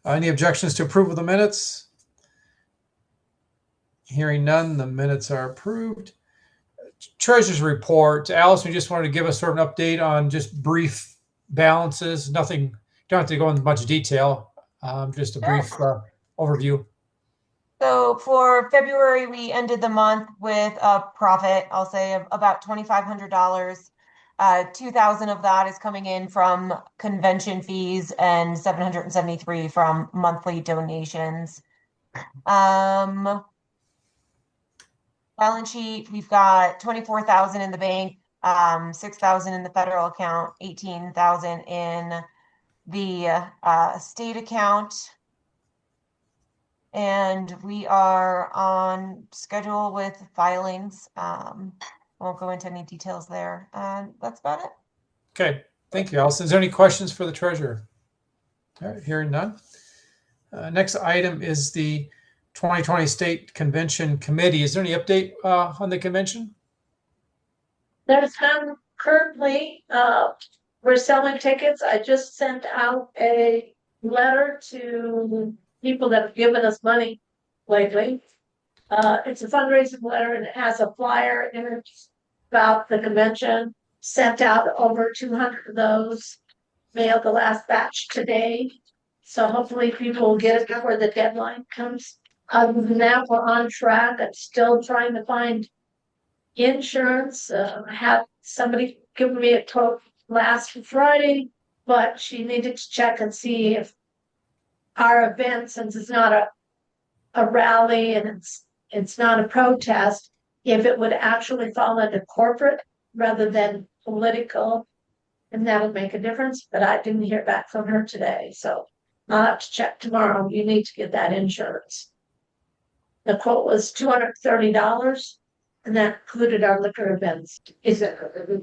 Any objections to approval of the minutes? Hearing none, the minutes are approved. Treasurer's report. Allison, we just wanted to give us sort of an update on just brief balances. Nothing, don't have to go into much detail. Just a brief overview. So for February, we ended the month with a profit, I'll say, of about $2,500. 2,000 of that is coming in from convention fees and 773 from monthly donations. Balance sheet, we've got 24,000 in the bank, 6,000 in the federal account, 18,000 in the state account. And we are on schedule with filings. Won't go into any details there. That's about it. Okay, thank you, Allison. Is there any questions for the treasurer? All right, hearing none. Next item is the 2020 State Convention Committee. Is there any update on the convention? There's none currently. We're selling tickets. I just sent out a letter to people that have given us money lately. It's a fundraising letter and it has a flyer in it about the convention. Sent out over 200 of those, mailed the last batch today. So hopefully people will get it before the deadline comes. Other than that, we're on track. I'm still trying to find insurance. I had somebody give me a quote last Friday, but she needed to check and see if our event, since it's not a rally and it's not a protest, if it would actually fall into corporate rather than political, and that would make a difference. But I didn't hear back from her today, so I'll have to check tomorrow. You need to get that insurance. The quote was $230, and that included our liquor events. Is it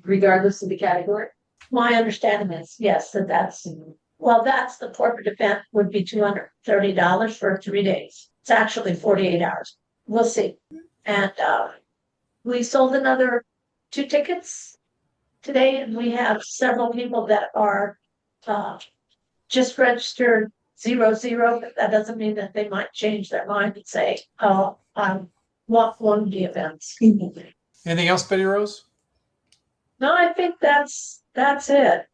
regardless of the category? My understanding is yes, that's the corporate event would be $230 for 3 days. It's actually 48 hours. We'll see. And we sold another 2 tickets today, and we have several people that are just registered 00, but that doesn't mean that they might change their mind and say, oh, I want one of the events. Anything else, Betty Rose? No, I think that's it.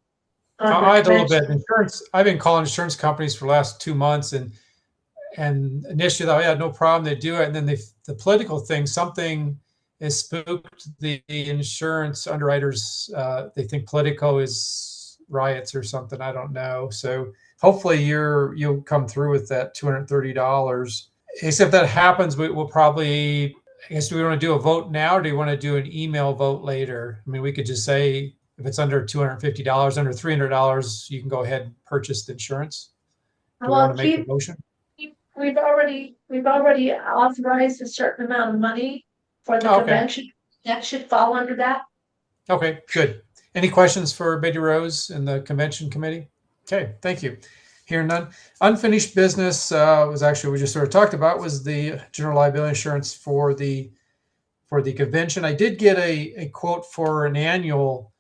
I had a little bit of insurance. I've been calling insurance companies for the last 2 months, and initially they thought, yeah, no problem, they do it, and then the political thing, something has spooked the insurance underwriters. They think Politico is riots or something. I don't know. So hopefully you'll come through with that $230. Except if that happens, we'll probably, I guess, do we want to do a vote now, or do you want to do an email vote later? I mean, we could just say if it's under $250, under $300, you can go ahead and purchase the insurance. Do we want to make a motion? We've already authorized a certain amount of money for the convention. That should fall under that. Okay, good. Any questions for Betty Rose and the convention committee? Okay, thank you. Hearing none. Unfinished business was actually, we just sort of talked about, was the general liability insurance for the convention. I did get a quote for an annual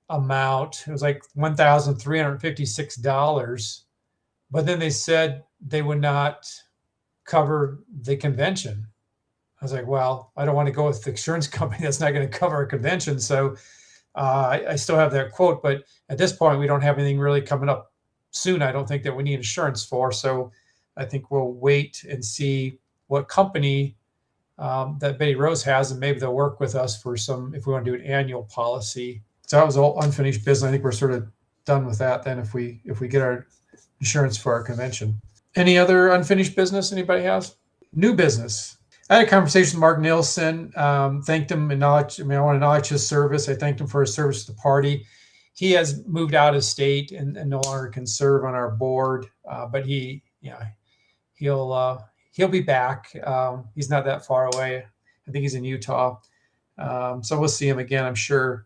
amount. It was like $1,356, but then they said they would not cover the convention. I was like, well, I don't want to go with the insurance company that's not going to cover a convention. So I still have that quote, but at this point, we don't have anything really coming up soon. I don't think that we need insurance for. So I think we'll wait and see what company that Betty Rose has, and maybe they'll work with us for some, if we want to do an annual policy. So that was all unfinished business. I think we're sort of done with that then if we get our insurance for our convention. Any other unfinished business anybody has? New business. I had a conversation with Mark Nielsen, thanked him, I want to acknowledge his service. I thanked him for his service to the party. He has moved out of state and no longer can serve on our board, but he'll be back. He's not that far away. I think he's in Utah. So we'll see him again, I'm sure.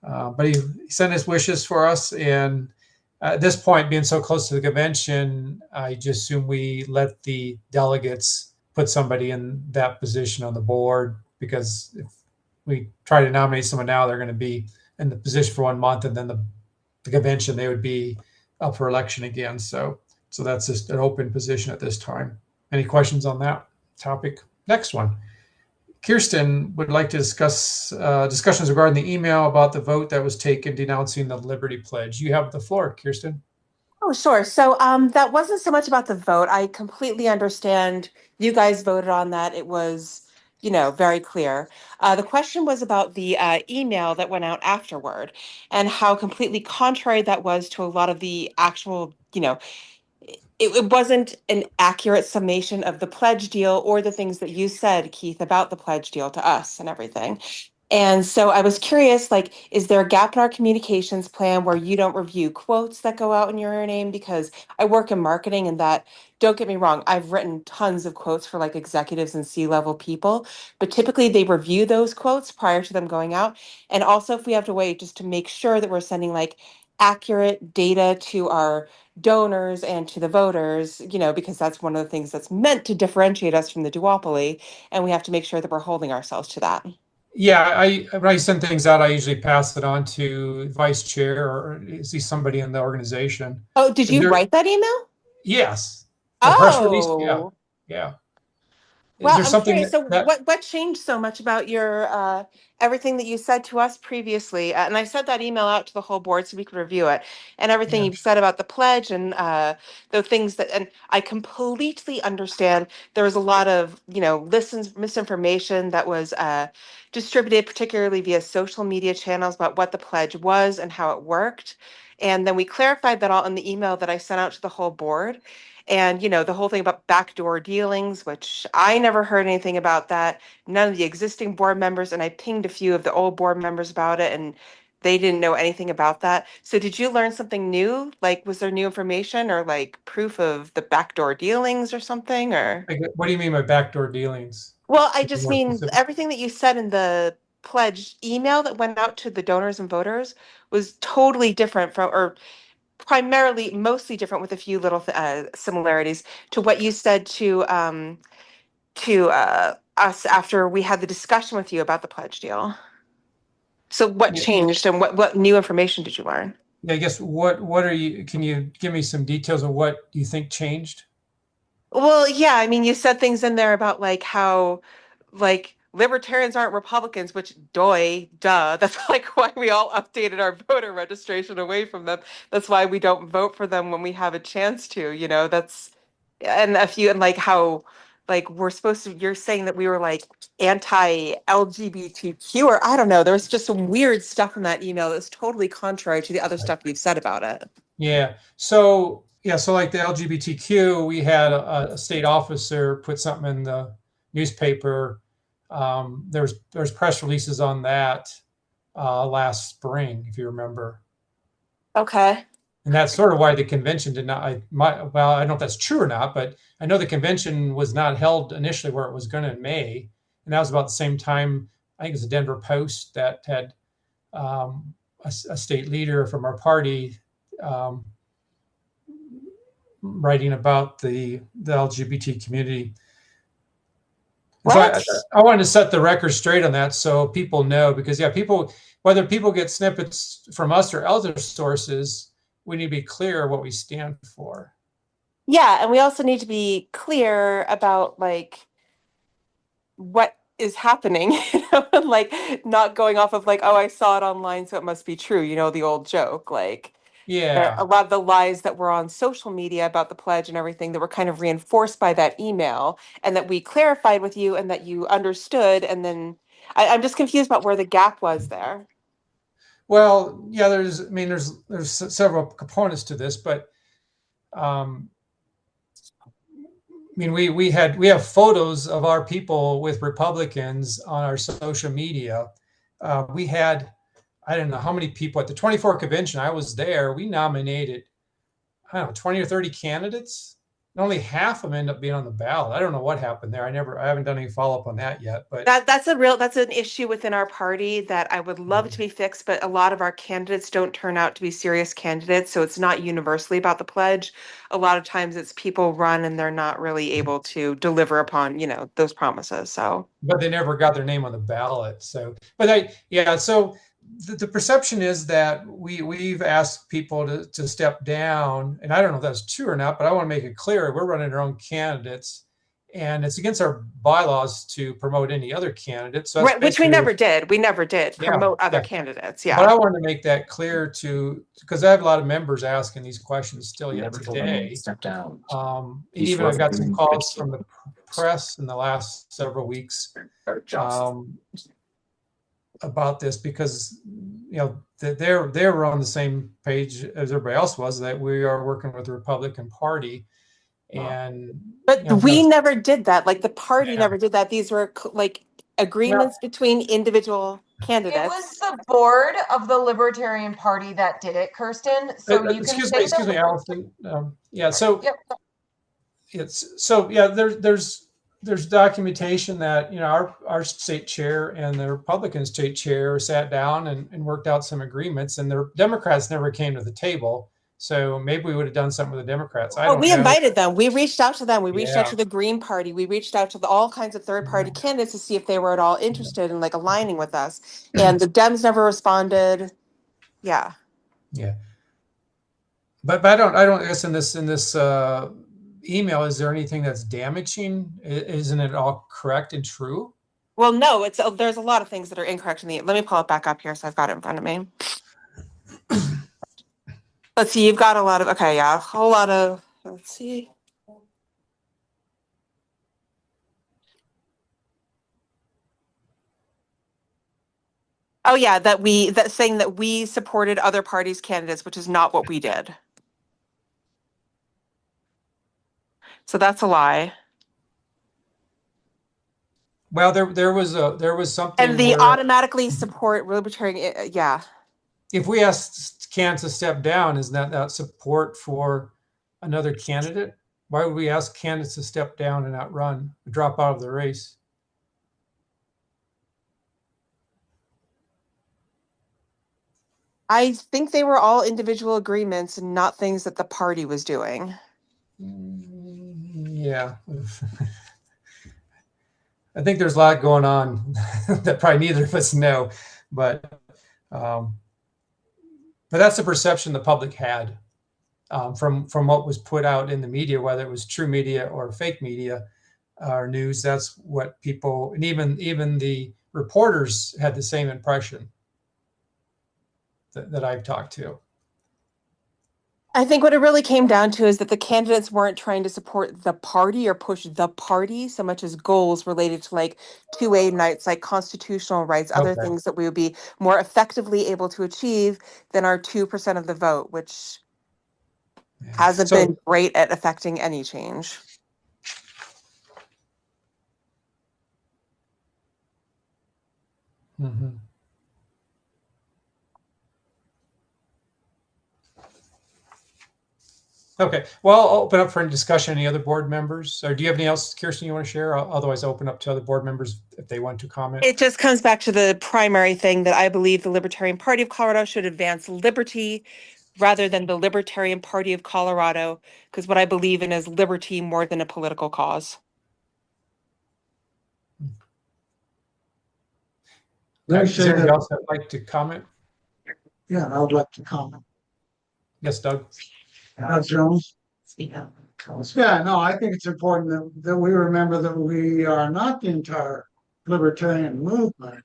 But he sent his wishes for us. And at this point, being so close to the convention, I just assume we let the delegates put somebody in that position on the board, because if we try to nominate someone now, they're going to be in the position for 1 month, and then the convention, they would be up for election again. So So that's just an open position at this time. Any questions on that topic? Next one. Kirsten would like to discuss discussions regarding the email about the vote that was taken denouncing the Liberty Pledge. You have the floor, Kirsten. Oh, sure. So that wasn't so much about the vote. I completely understand you guys voted on that. It was, very clear. The question was about the email that went out afterward and how completely contrary that was to a lot of the actual, it wasn't an accurate summation of the pledge deal or the things that you said, Keith, about the pledge deal to us and everything. And so I was curious, like, is there a gap in our communications plan where you don't review quotes that go out in your name? Because I work in marketing and that, don't get me wrong, I've written tons of quotes for like executives and C-level people, but typically they review those quotes prior to them going out. And also if we have to wait just to make sure that we're sending like accurate data to our donors and to the voters, because that's one of the things that's meant to differentiate us from the duopoly. And we have to make sure that we're holding ourselves to that. Yeah, when I send things out, I usually pass it on to vice chair or see somebody in the organization. Oh, did you write that email? Yes. The press release. Yeah. Oh, Yeah. Is well, there I'm something curious. So that what changed so much about your everything that you said to us previously? And I sent that email out to the whole board so we could review it. And everything Yeah. you've said about the pledge and the things that, and I completely understand there was a lot of, misinformation that was distributed, particularly via social media channels about what the pledge was and how it worked. And then we clarified that all in the email that I sent out to the whole board. And, the whole thing about backdoor dealings, which I never heard anything about that. None of the existing board members, and I pinged a few of the old board members about it, and they didn't know anything about that. So did you learn something new? Like, was there new information or like proof of the backdoor dealings or something? Or, what do you mean by backdoor dealings? well, I Be just more mean specific. everything that you said in the pledge email that went out to the donors and voters was totally different from, or primarily mostly different with a few little similarities to what you said to us after we had the discussion with you about the pledge deal. So what Yeah. changed and what new information did you learn? Yeah, I guess what are you, can you give me some details of what you think changed? Well, yeah, I mean, you said things in there about like how like libertarians aren't Republicans, which duh. That's like why we all updated our voter registration away from them. That's why we don't vote for them when we have a chance to, that's and a few and like how like we're supposed to you're saying that we were like anti-LGBTQ or I don't know. There was just some weird stuff in that email that's totally contrary to the other stuff you've said about it. Yeah. So like the LGBTQ, we had a state officer put something in the newspaper. There's press releases on that last spring, if you remember. Okay. And that's sort of why the convention did not. Well, I don't know if that's true or not, but I know the convention was not held initially where it was going to in May, and that was about the same time. I think it was the Denver Post that had a state leader from our party writing about the LGBT community. So I wanted to set the record straight on that so people know, because whether people get snippets from us or other sources, we need to be clear what we stand for. Yeah, and we also need to be clear about like what is happening, like not going off of like, oh, I saw it online, so it must be true, the old joke. Like Yeah. a lot of the lies that were on social media about the pledge and everything that were kind of reinforced by that email and that we clarified with you and that you understood. And then I'm just confused about where the gap was there. Well, yeah, there's several components to this, but we have photos of our people with Republicans on our social media. We had, I don't know how many people at the 24 convention. I was there. We nominated, I don't know, 20 or 30 candidates. And only half of them end up being on the ballot. I don't know what happened there. I haven't done any follow up on that yet. But that's an issue within our party that I would love to be fixed, but a lot of our candidates don't turn out to be serious candidates. So it's not universally about the pledge. A lot of times it's people run and they're not really able to deliver upon, those promises. So but they never got their name on the ballot. So, so the perception is that we've asked people to step down, and I don't know if that's true or not, but I want to make it clear we're running our own candidates, and it's against our bylaws to promote any other candidates. So that's Right, which we basically never did. We never did Yeah, promote other yeah. candidates. But Yeah. I wanted to make that clear because I have a lot of members asking these questions still yet Never told anyone today. to step down. And He's even I've got some doing calls good from the press in the last several weeks Or jobs. about this because they were on the same page as everybody else was, that we are working with the Republican Party, and But we never did that. Like the party Yeah. never did that. These were like agreements between individual It candidates. was the board of the Libertarian Party that did it, Kirsten. So you can excuse say me, Allison. Yeah, so Yep. There's documentation that our state chair and the Republican state chair sat down and worked out some agreements, and the Democrats never came to the table. So maybe we would have done something with the Democrats. I Well, don't we know. invited them. We reached out to them. We reached out Yeah. to the Green Party. We reached out to all kinds of third party candidates to see if they were at all interested in like aligning with us. And the Dems never responded. Yeah. Yeah. But I don't guess in this email, is there anything that's damaging? Isn't it all correct and true? Well, no, there's a lot of things that are incorrect in the. Let me pull it back up here so I've got it in front of me. Let's see, you've got a lot of, okay, yeah, a whole lot of, let's see. Oh yeah, that saying that we supported other parties' candidates, which is not what we did. So that's a lie. Well, there was something. And the where automatically support libertarian, yeah. if we asked Ken to step down, isn't that support for another candidate? Why would we ask candidates to step down and not run, drop out of the race? I think they were all individual agreements and not things that the party was doing. Yeah. I think there's a lot going on that probably neither of us know, but that's the perception the public had from what was put out in the media, whether it was true media or fake media or news. That's what people, and even the reporters had the same impression that I've talked to. I think what it really came down to is that the candidates weren't trying to support the party or push the party so much as goals related to like 2A nights, like constitutional rights, other Okay. things that we would be more effectively able to achieve than our 2% of the vote, which hasn't been great at affecting any change. Mm-hmm. Okay, well, I'll open up for any discussion. Any other board members? Or do you have anything else, Kirsten, you want to share? Otherwise, open up to other board members if they want to comment. It just comes back to the primary thing that I believe the Libertarian Party of Colorado should advance liberty rather than the Libertarian Party of Colorado, because what I believe in is liberty more than a political cause. Is there anybody else that'd like to comment? Yeah, I would like to comment. Yes, Doug. Jones? Speak up. Yeah, no, I think it's important that we remember that we are not the entire libertarian movement.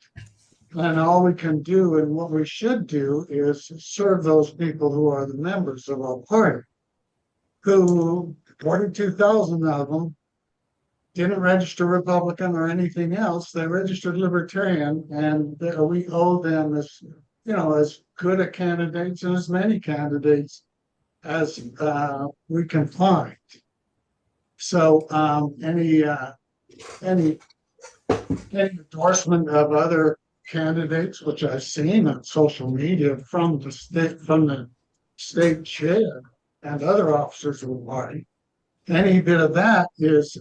And all we can do and what we should do is serve those people who are the members of our party, who 42,000 of them didn't register Republican or anything else. They registered Libertarian, and we owe them as good a candidates and as many candidates as we can find. So any endorsement of other candidates, which I've seen on social media from the state chair and other officers of the party, any bit of that is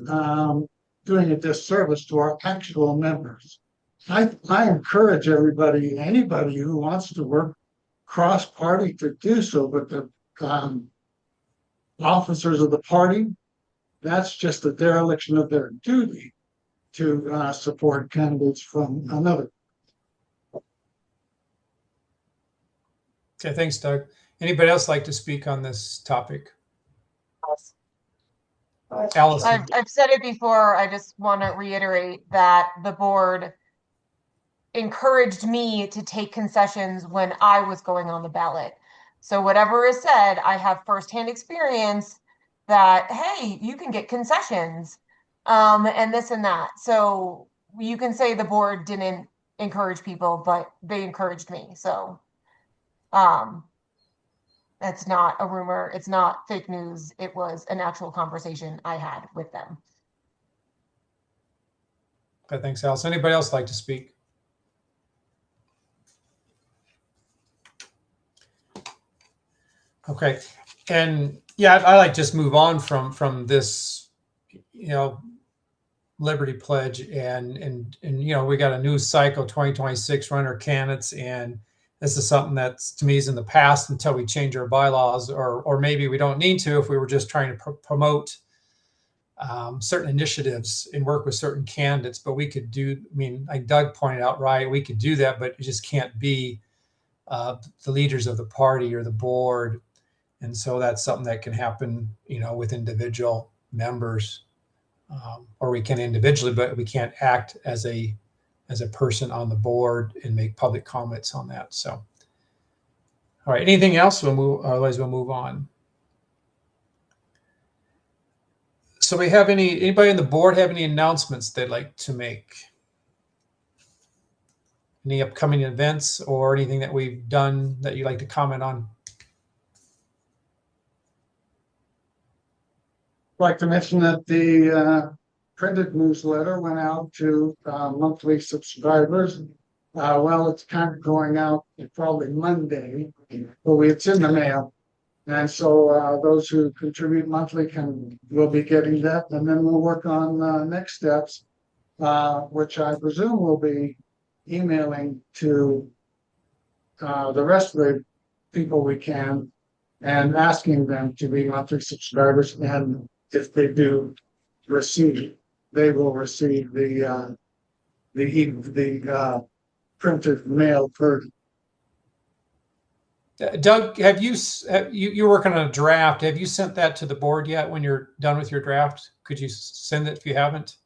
doing a disservice to our actual members. I encourage anybody who wants to work cross-party to do so, but the officers of the party, that's just a dereliction of their duty to support candidates from another. Okay, thanks, Doug. Anybody else like to speak on this topic? Allison. I've said it before. I just want to reiterate that the board encouraged me to take concessions when I was going on the ballot. So whatever is said, I have firsthand experience that, hey, you can get concessions, and this and that. So you can say the board didn't encourage people, but they encouraged me. So, that's not a rumor. It's not fake news. It was an actual conversation I had with them. Okay, thanks, Allison. Anybody else like to speak? Okay, and yeah, I like just move on from this, Liberty Pledge and we got a new cycle 2026 runner candidates, and this is something that's to me is in the past until we change our bylaws, or maybe we don't need to if we were just trying to promote certain initiatives and work with certain candidates. But we could do, like Doug pointed out, right? We could do that, but it just can't be the leaders of the party or the board. And so that's something that can happen, with individual members, or we can individually, but we can't act as a person on the board and make public comments on that. So, all right, anything else? Otherwise we'll move on. So we have anybody on the board have any announcements they'd like to make? Any upcoming events or anything that we've done that you'd like to comment on? I'd like to mention that the printed newsletter went out to monthly subscribers. Well, it's kind of going out probably Monday, but it's in the mail. And so those who contribute monthly will be getting that. And then we'll work on next steps, which I presume will be emailing to the rest of the people we can and asking them to be monthly subscribers. And if they do receive, they will receive the printed mail version. Doug, you're working on a draft. Have you sent that to the board yet? When you're done with your draft, could you send it if you haven't?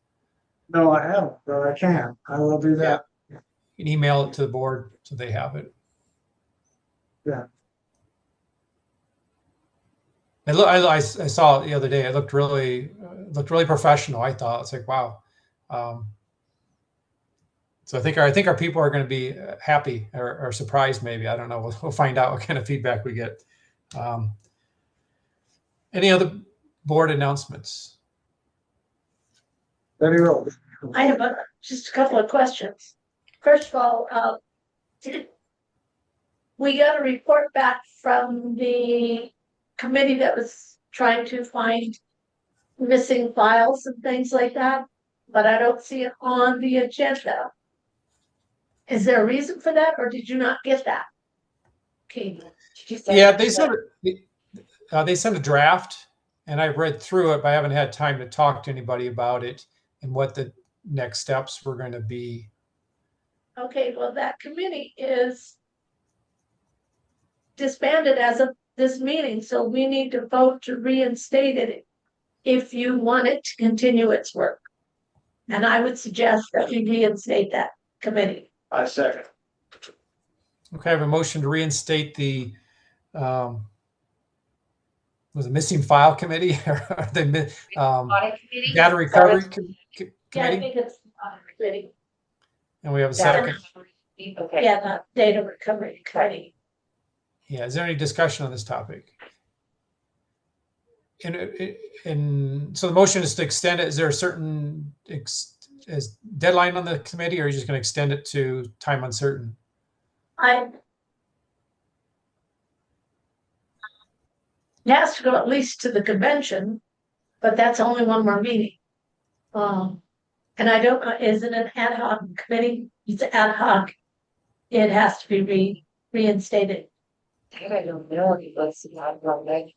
No, I haven't, but I can. I will do that. You can email it to the board so they have it. Yeah. I saw it the other day. It looked really professional. I thought it's like, wow. So I think our people are going to be happy or surprised. Maybe, I don't know. We'll find out what kind of feedback we get. Any other board announcements? Very well. I have just a couple of questions. First of all, we got a report back from the committee that was trying to find missing files and things like that, but I don't see it on the agenda. Is there a reason for that, or did you not get that? Okay. Yeah, they sent a draft, and I've read through it, but I haven't had time to talk to anybody about it and what the next steps were going to be. Okay, well, that committee is disbanded as of this meeting, so we need to vote to reinstate it if you want it to continue its work. And I would suggest that we reinstate that committee. I second. Okay, I have a motion to reinstate the was it missing file committee or the data recovery committee? Yeah, I think it's committee. And we have a second. Okay. Yeah, the data recovery committee. Yeah, is there any discussion on this topic? And so the motion is to extend it. Is there a certain deadline on the committee, or are you just going to extend it to time uncertain? It has to go at least to the convention, but that's only one more meeting. And I don't know, is it an ad hoc committee? It's ad hoc. It has to be reinstated. I don't know. Let's see how long that.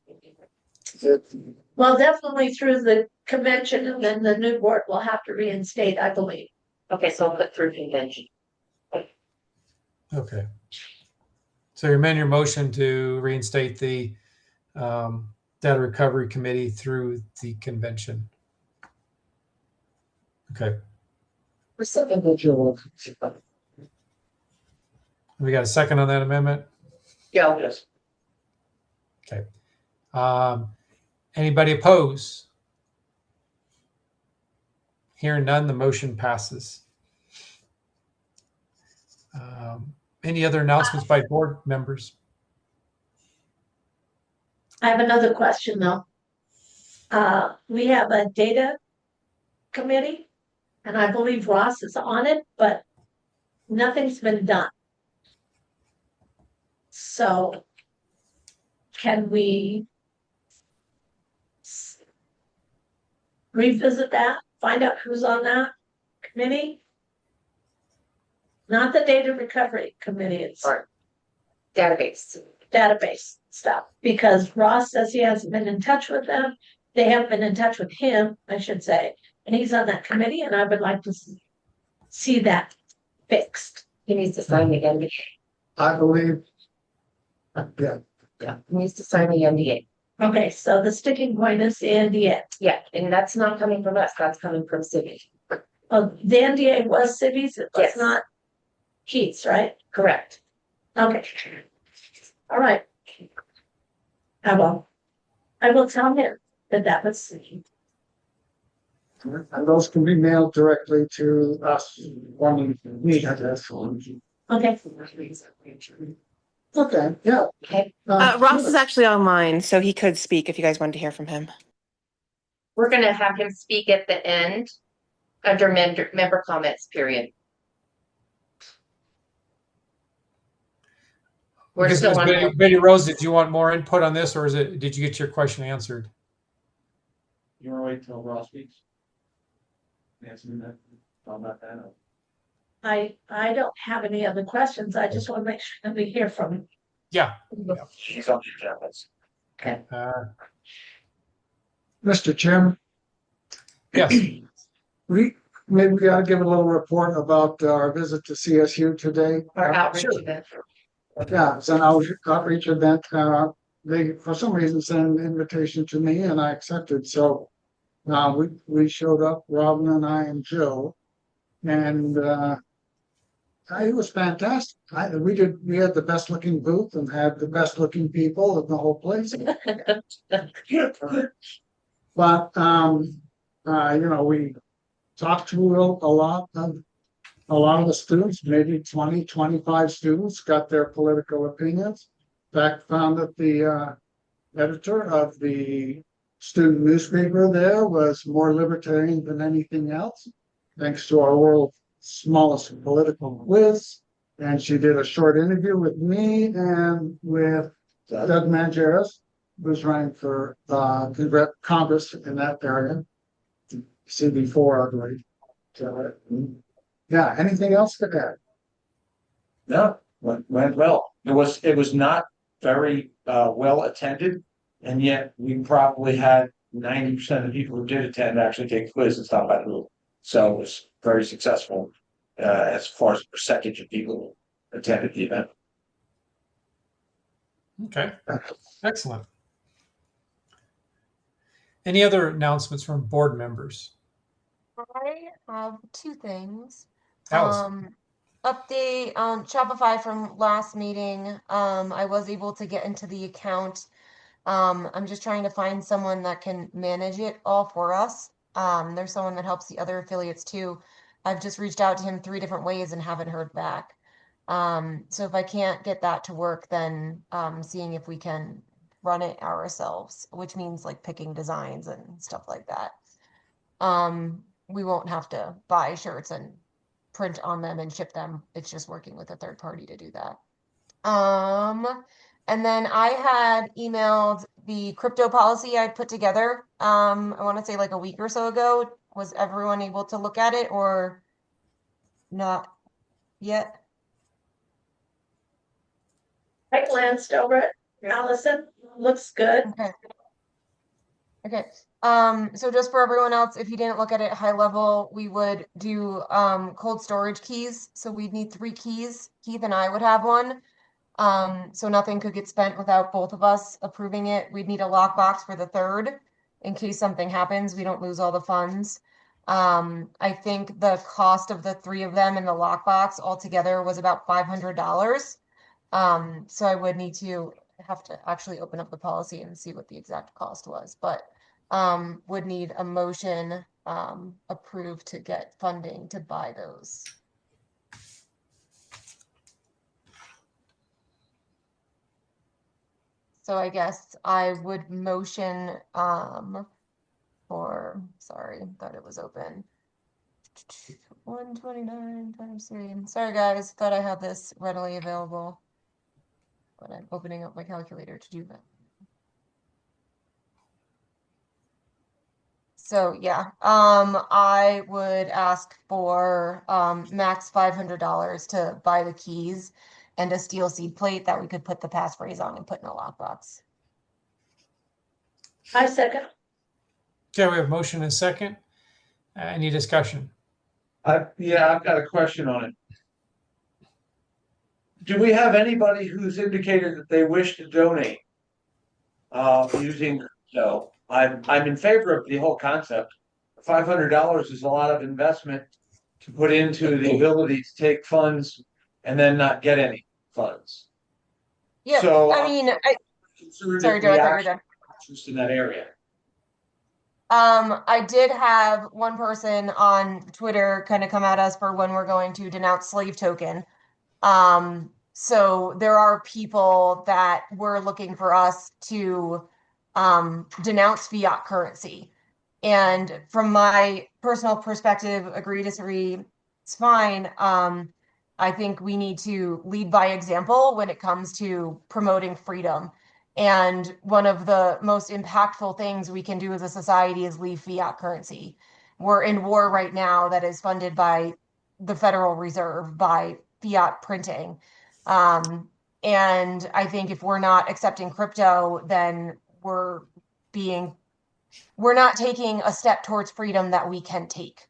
Well, definitely through the convention, and then the new board will have to reinstate, I believe. Okay, so I'll put through convention. Okay. So you amend your motion to reinstate the data recovery committee through the convention. Okay, For some individual. we got a second on that amendment? Yeah. Yes. Okay. Anybody oppose? Hearing none, the motion passes. Any other announcements by board members? I have another question though. We have a data committee, and I believe Ross is on it, but nothing's been done. So can we revisit that, find out who's on that committee? Not the data recovery committee, it's Or database. database stuff, because Ross says he hasn't been in touch with them. They haven't been in touch with him, I should say, and he's on that committee, and I would like to see that fixed. He needs to sign the NDA. I believe. Yeah, Yeah, he needs to sign the NDA. Okay, so the sticking point is the NDA. Yeah, and that's not coming from us, that's coming from City. Oh, the NDA was cities, it was Yes. not Keith's, right? Correct. Okay. All right. I will tell him that was, and those can be mailed directly to us when we meet, I guess. okay. Okay, yeah. Okay, Ross is actually online, so he could speak if you guys wanted to hear from him. we're gonna have him speak at the end under member comments period. We're just Ms. going Betty Rose, did you want more input on this, or did you get your question answered? You wanna wait till Ross speaks? Answer that, all about that. I don't have any other questions. I just want to make sure that we hear from him. Yeah. She's on the agenda. Mr. Chairman, Yes. maybe we ought to give a little report about our visit to CSU today. Our outreach Sure. event. Yeah, it's an outreach event. They, for some reason, sent an invitation to me and I accepted. So we showed up, Robin and I and Joe, and it was fantastic. We had the best looking booth and had the best looking people in the whole place. But we talked to a lot of the students, maybe 20, 25 students got their political opinions. In fact, found that the editor of the student newspaper there was more libertarian than anything else, thanks to our world's smallest political quiz. And she did a short interview with me and with Doug Mangeras, who's running for Congress in that area. CB4, I believe. So, yeah, anything else to add? No, went well. It was not very well attended, and yet we probably had 90% of the people who did attend actually take the quiz and stop by the booth. So it was very successful as far as the percentage of people who attended the event. Okay. Excellent. Any other announcements from board members? I have two things. Allison. Update on Shopify from last meeting. I was able to get into the account. I'm just trying to find someone that can manage it all for us. There's someone that helps the other affiliates too. I've just reached out to him 3 different ways and haven't heard back. So if I can't get that to work, then seeing if we can run it ourselves, which means like picking designs and stuff like that. We won't have to buy shirts and print on them and ship them. It's just working with a third party to do that. And then I had emailed the crypto policy I put together. I want to say like a week or so ago. Was everyone able to look at it or not yet? I glanced over it. Allison, looks good. Okay. Okay. So just for everyone else, if you didn't look at it high level, we would do cold storage keys. So we'd need 3 keys. Keith and I would have one. So nothing could get spent without both of us approving it. We'd need a lockbox for the 3rd in case something happens, we don't lose all the funds. I think the cost of the 3 of them in the lockbox altogether was about $500. So I would need to have to actually open up the policy and see what the exact cost was, but would need a motion approved to get funding to buy those. So I guess I would motion for, sorry, thought it was open. 129 times 3. Sorry guys, thought I had this readily available. But I'm opening up my calculator to do that. So yeah, I would ask for max $500 to buy the keys and a steel seed plate that we could put the passphrase on and put in a lockbox. I second. Okay, we have motion and second. Any discussion? Yeah, I've got a question on it. Do we have anybody who's indicated that they wish to donate? Using, so I'm in favor of the whole concept. $500 is a lot of investment to put into the ability to take funds and then not get any funds. Yeah, So, I mean, Concerned sorry, if Joe, we I thought you were actually done. interest in that area. I did have one person on Twitter kind of come at us for when we're going to denounce slave token. So there are people that were looking for us to denounce fiat currency. And from my personal perspective, agree, disagree, it's fine. I think we need to lead by example when it comes to promoting freedom. And one of the most impactful things we can do as a society is leave fiat currency. We're in war right now that is funded by the Federal Reserve, by fiat printing. And I think if we're not accepting crypto, then we're not taking a step towards freedom that we can take.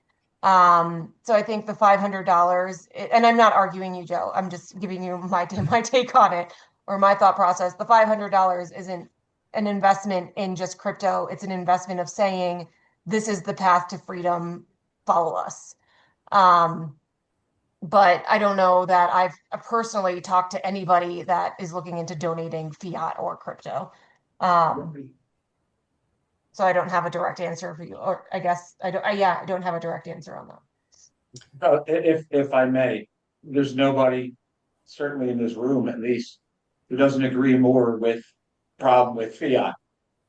So I think the $500, and I'm not arguing you, Joe, I'm just giving you my take on it, or my thought process. The $500 isn't an investment in just crypto. It's an investment of saying, this is the path to freedom, follow us. But I don't know that I've personally talked to anybody that is looking into donating fiat or crypto. So I don't have a direct answer for you, or I guess I don't have a direct answer on that. If I may, there's nobody, certainly in this room at least, who doesn't agree more with problem with fiat.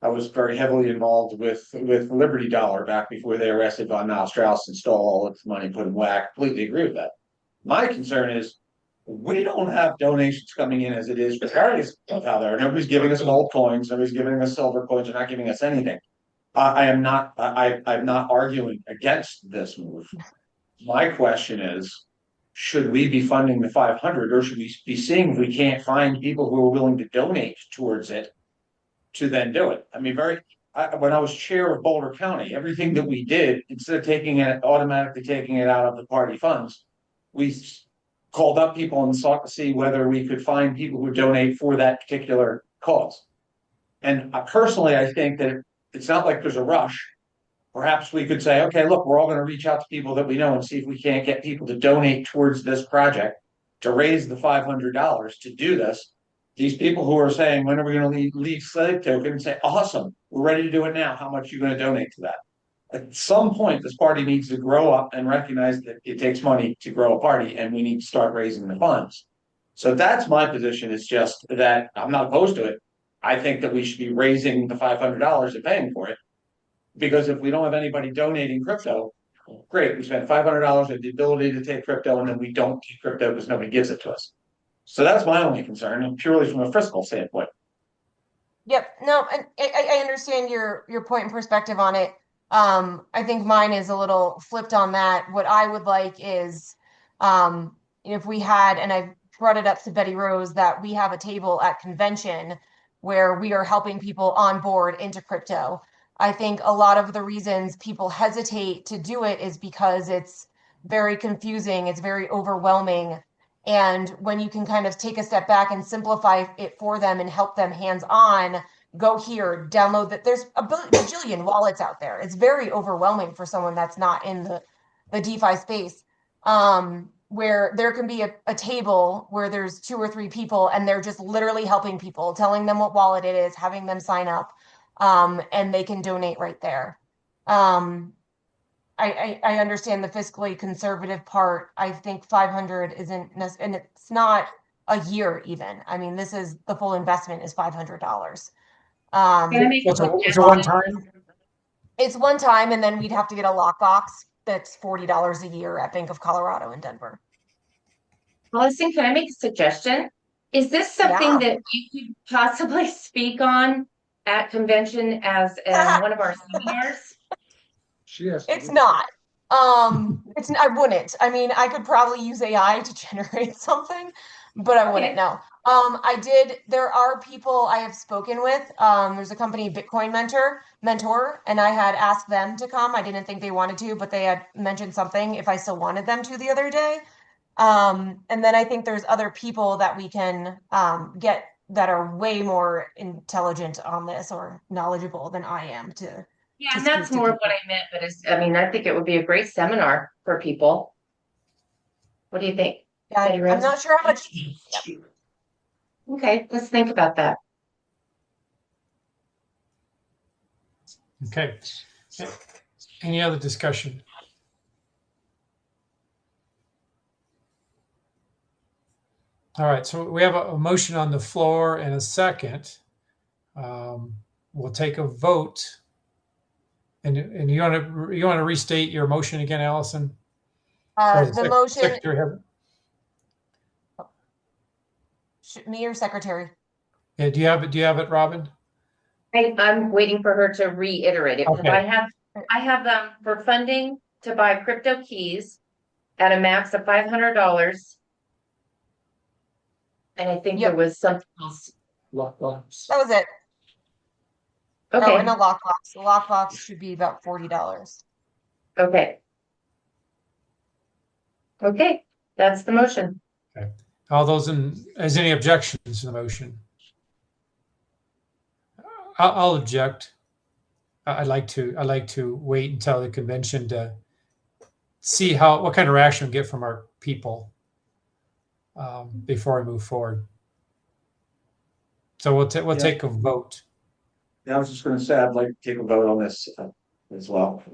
I was very heavily involved with Liberty Dollar back before they arrested Von Strauss and stole all its money, put in whack. Completely agree with that. My concern is we don't have donations coming in as it is, regardless of how they're. Nobody's giving us gold coins. Nobody's giving us silver coins. They're not giving us anything. I'm not arguing against this move. My question is, should we be funding the 500, or should we be seeing if we can't find people who are willing to donate towards it to then do it? I mean, when I was chair of Boulder County, everything that we did, instead of automatically taking it out of the party funds, we called up people and sought to see whether we could find people who donate for that particular cause. And personally, I think that it's not like there's a rush. Perhaps we could say, okay, look, we're all going to reach out to people that we know and see if we can't get people to donate towards this project to raise the $500 to do this. These people who are saying, when are we going to leave slave token, and say, awesome, we're ready to do it now. How much are you going to donate to that? At some point, this party needs to grow up and recognize that it takes money to grow a party, and we need to start raising the funds. So that's my position. It's just that I'm not opposed to it. I think that we should be raising the $500 and paying for it. Because if we don't have anybody donating crypto, great, we spent $500 with the ability to take crypto, and then we don't take crypto because nobody gives it to us. So that's my only concern, and purely from a fiscal standpoint. Yep, no, and I understand your point and perspective on it. I think mine is a little flipped on that. What I would like is, if we had, and I brought it up to Betty Rose, that we have a table at convention where we are helping people on board into crypto. I think a lot of the reasons people hesitate to do it is because it's very confusing, it's very overwhelming, And when you can kind of take a step back and simplify it for them and help them hands-on, go here, download that. There's a bajillion wallets out there. It's very overwhelming for someone that's not in the DeFi space. Where there can be a table where there's 2 or 3 people and they're just literally helping people, telling them what wallet it is, having them sign up, and they can donate right there. I understand the fiscally conservative part. I think 500 isn't, and it's not a year even. I mean, this is the full investment is $500. Can I make a It's a suggestion? one time. It's one time, and then we'd have to get a lockbox that's $40 a year at Bank of Colorado in Denver. Allison, can I make a suggestion? Is this something Yeah. that you could possibly speak on at convention as one of our seminars? She has to It's do- not. I wouldn't. I mean, I could probably use AI to generate something, but I wouldn't Okay. know. There are people I have spoken with. There's a company, Bitcoin Mentor, and I had asked them to come. I didn't think they wanted to, but they had mentioned something if I still wanted them to the other day. And then I think there's other people that we can get that are way more intelligent on this or knowledgeable than I am to. Yeah, to and that's speak to more what people. I meant, but I think it would be a great seminar for people. What do you think? Yeah, Betty I'm Rose? not sure how much. Okay, let's think about that. Okay. Any other discussion? All right, so we have a motion on the floor and a second. We'll take a vote. And you want to restate your motion again, Allison? Or The motion, Secretary have- me or secretary? Yeah, do you have it, Robin? I'm waiting for her to reiterate it, because Okay. I have them for funding to buy crypto keys at a max of $500. And I think there Yep. was something else. Lockbox. That was it. Oh, Okay, and a lockbox. The lockbox should be about $40. okay. Okay, that's the motion. All those as any objections to the motion? I'll object. I'd like to wait until the convention to see what kind of reaction we get from our people before I move forward. So we'll Yeah. take a vote. Yeah, I was just gonna say, I'd like to take a vote on this as well.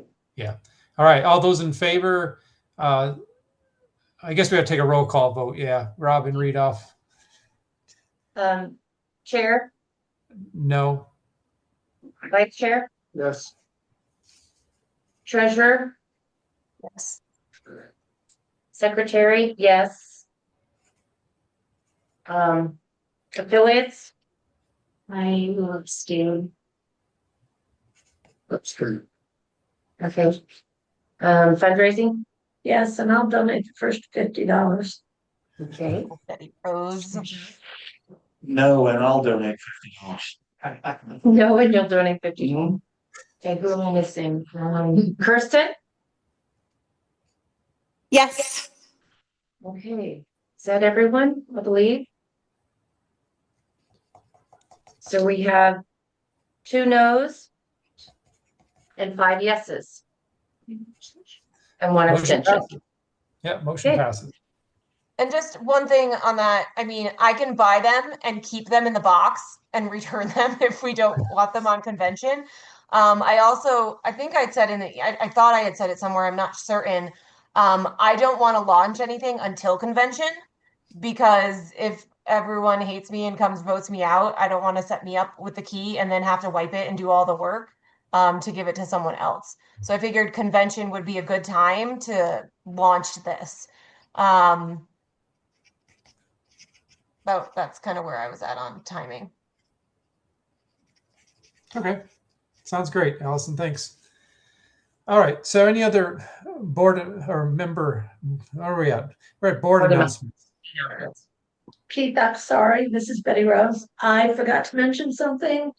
All right, all those in favor, I guess we have to take a roll call vote. Yeah, Robin, read off. Chair, No. Vice Chair, Yes. Treasurer, Yes. Secretary, yes. Affiliates, I will abstain. That's true. okay. Fundraising, Yes, and I'll donate the first $50. okay. Betty Rose. No, and I'll donate $50. No, and you'll donate 50. Okay, who am I missing? Kirsten? Yes. Okay, is that everyone, I believe? So we have 2 noes and 5 yeses. And 1 Motion abstention. passes. Yeah, motion Okay. passes. And just one thing on that, I mean, I can buy them and keep them in the box and return them if we don't want them on convention. I think I'd said I thought I had said it somewhere, I'm not certain. I don't want to launch anything until convention, because if everyone hates me and votes me out, I don't want to set me up with the key and then have to wipe it and do all the work to give it to someone else. So I figured convention would be a good time to launch this. That's kind of where I was at on timing. Okay, sounds great, Allison. Thanks. All right. So, any other board or member? Where are we at? We're at board Board announcements. Keith, I'm sorry, this is Betty Rose. I forgot to mention something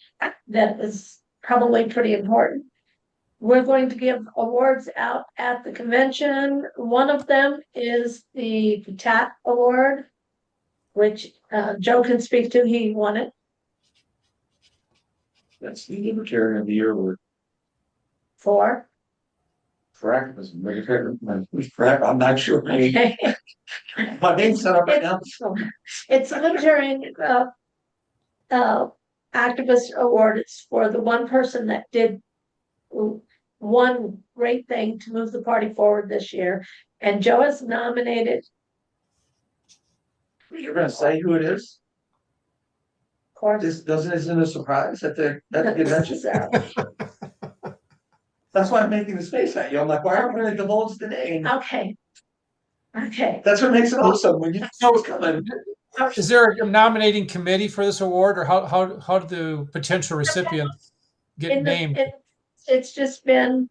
that is probably pretty important. we're going to give awards out at the convention. One of them is the PTAT Award, which Joe can speak to. He won it That's the Libertarian of the Year award for. for activism. Libertarian, I'm not sure. Okay. My name's set up right now. It's a Libertarian activist award. It's for the one person that did one great thing to move the party forward this year. And Joe is nominated, You're gonna say who it is? of course. Isn't a surprise at the convention? That's why I'm making the face at you. I'm like, why are we gonna divulge the name? Okay. Okay. That's what makes it awesome when you So- come in. Is there a nominating committee for this award, or how do the potential recipients get In the- named? It's just been,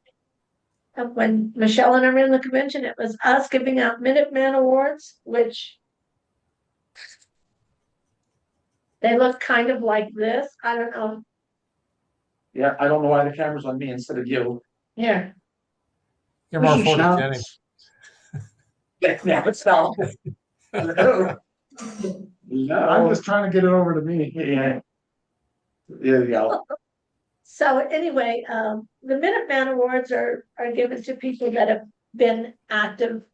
when Michelle and I were in the convention, it was us giving out Minuteman Awards, which they look kind of like this. I don't know. Yeah, I don't know why the camera's on me instead of you. Here. You're more Shout. photogenic. Yeah, it's not. I'm No. just trying to get it over to me. Yeah. There you go. So anyway, the Minuteman Awards are given to people that have been active,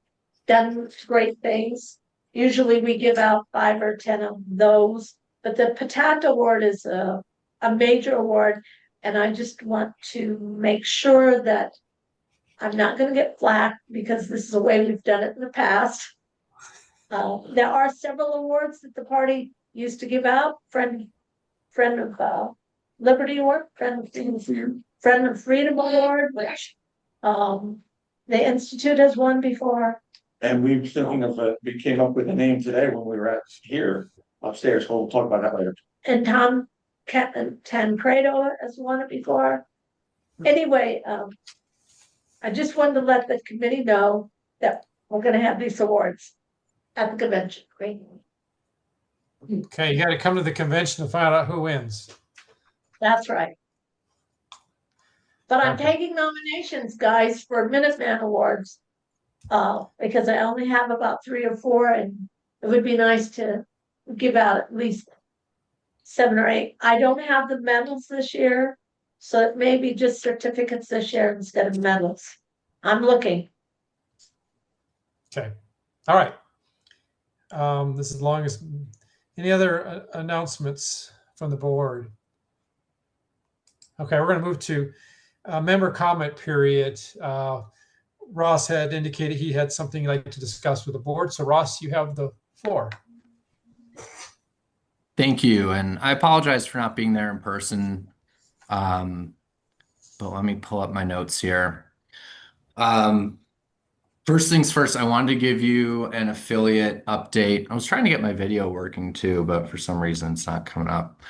done great things. Usually we give out 5 or 10 of those, but the PTAT Award is a major award. And I just want to make sure that I'm not going to get flack because this is the way we've done it in the past. There are several awards that the party used to give out. Friend of Liberty Award, Friend of Freedom Award, which the Institute has won before. And we were thinking of we came up with a name today when we were here upstairs. We'll talk about that later. And Tancredo has won it before. Anyway, I just wanted to let the committee know that we're going to have these awards at the convention. Okay, you got to come to the convention to find out who wins. That's right. But I'm Okay. taking nominations, guys, for Minuteman Awards. Because I only have about 3 or 4, and it would be nice to give out at least 7 or 8. I don't have the medals this year, so it may be just certificates this year instead of medals. I'm looking. Okay, all right. This is the longest. Any other announcements from the board? Okay, we're going to move to member comment period. Ross had indicated he had something he'd like to discuss with the board. So Ross, you have the floor. Thank you. And I apologize for not being there in person. But let me pull up my notes here. First things first, I wanted to give you an affiliate update. I was trying to get my video working too, but for some reason it's not coming up.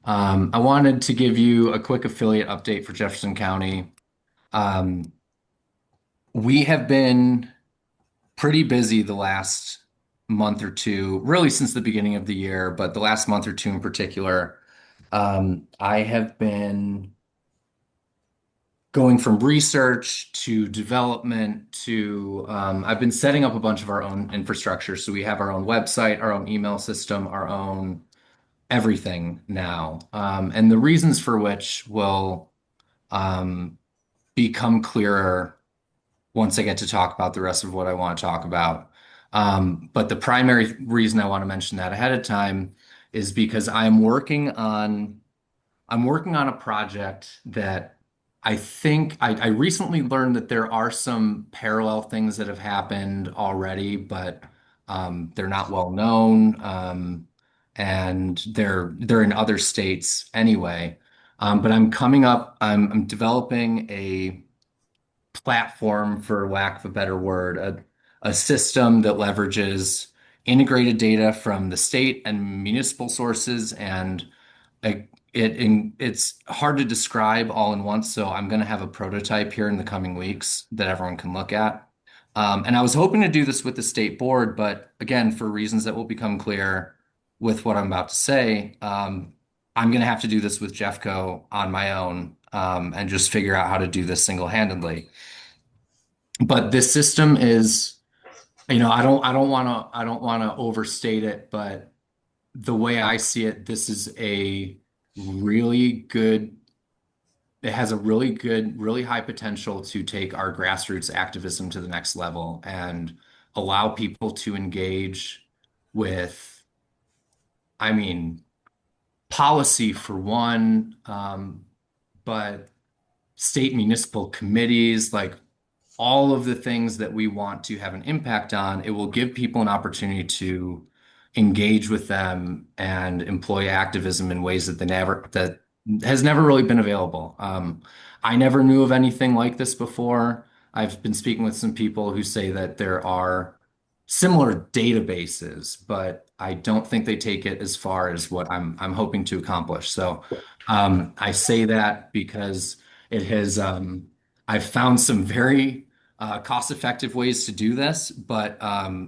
I wanted to give you a quick affiliate update for Jefferson County. We have been pretty busy the last month or two, really since the beginning of the year, but the last month or two in particular. I have been going from research to development to I've been setting up a bunch of our own infrastructure. So we have our own website, our own email system, our own everything now. And the reasons for which will become clearer once I get to talk about the rest of what I want to talk about. But the primary reason I want to mention that ahead of time is because I'm working on a project that I think I recently learned that there are some parallel things that have happened already, but they're not well known, and they're in other states anyway. But I'm developing a platform, for lack of a better word, a system that leverages integrated data from the state and municipal sources, and it's hard to describe all in once. So I'm going to have a prototype here in the coming weeks that everyone can look at. And I was hoping to do this with the state board, but again, for reasons that will become clear with what I'm about to say, I'm going to have to do this with Jeffco on my own, and just figure out how to do this single-handedly. But this system is, I don't want to overstate it, but the way I see it, this is a really good, it has a really good, really high potential to take our grassroots activism to the next level and allow people to engage with, I mean, policy for one, but state municipal committees, like all of the things that we want to have an impact on. It will give people an opportunity to engage with them and employ activism in ways that has never really been available. I never knew of anything like this before. I've been speaking with some people who say that there are similar databases, but I don't think they take it as far as what I'm hoping to accomplish. So I say that because it has I've found some very cost-effective ways to do this, but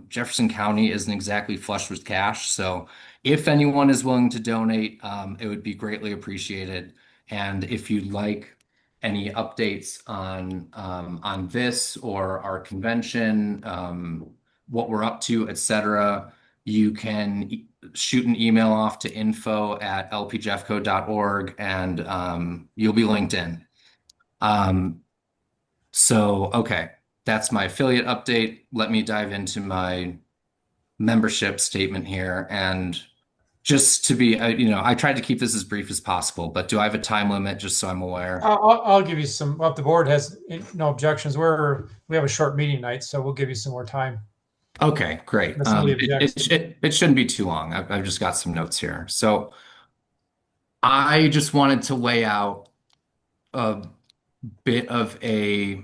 Jefferson County isn't exactly flush with cash. So if anyone is willing to donate, it would be greatly appreciated. And if you'd like any updates on this or our convention, what we're up to, etc., you can shoot an email off to info@lpjeffco.org, and you'll be linked in. Okay, that's my affiliate update. Let me dive into my membership statement here. And just to be, I tried to keep this as brief as possible, but do I have a time limit just so I'm aware? I'll give you some, well, if the board has no objections, we have a short meeting night, so we'll give you some more time. Okay, great. Unless somebody objects. It shouldn't be too long. I've just got some notes here. So I just wanted to lay out a bit of the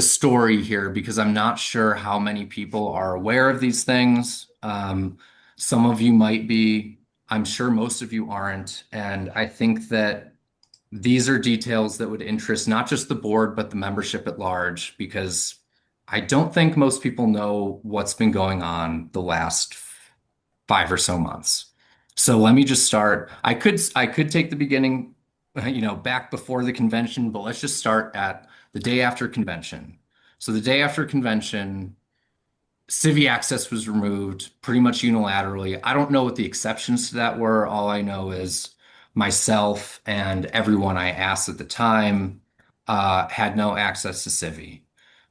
story here, because I'm not sure how many people are aware of these things. Some of you might be, I'm sure most of you aren't. And I think that these are details that would interest not just the board, but the membership at large, because I don't think most people know what's been going on the last 5 or so months. So let me just start. I could take the beginning, back before the convention, but let's just start at the day after convention. So the day after convention, Civi access was removed pretty much unilaterally. I don't know what the exceptions to that were. All I know is myself and everyone I asked at the time had no access to Civi.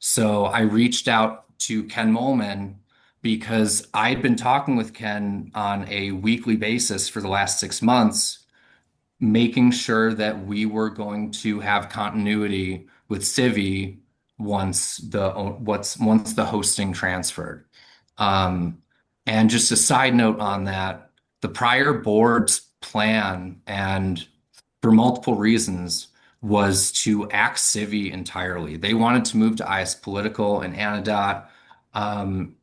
So I reached out to Ken Molman because I'd been talking with Ken on a weekly basis for the last 6 months, making sure that we were going to have continuity with Civi once the hosting transferred. And just a side note on that, the prior board's plan, and for multiple reasons, was to axe Civi entirely. They wanted to move to IS Political and Anodot. And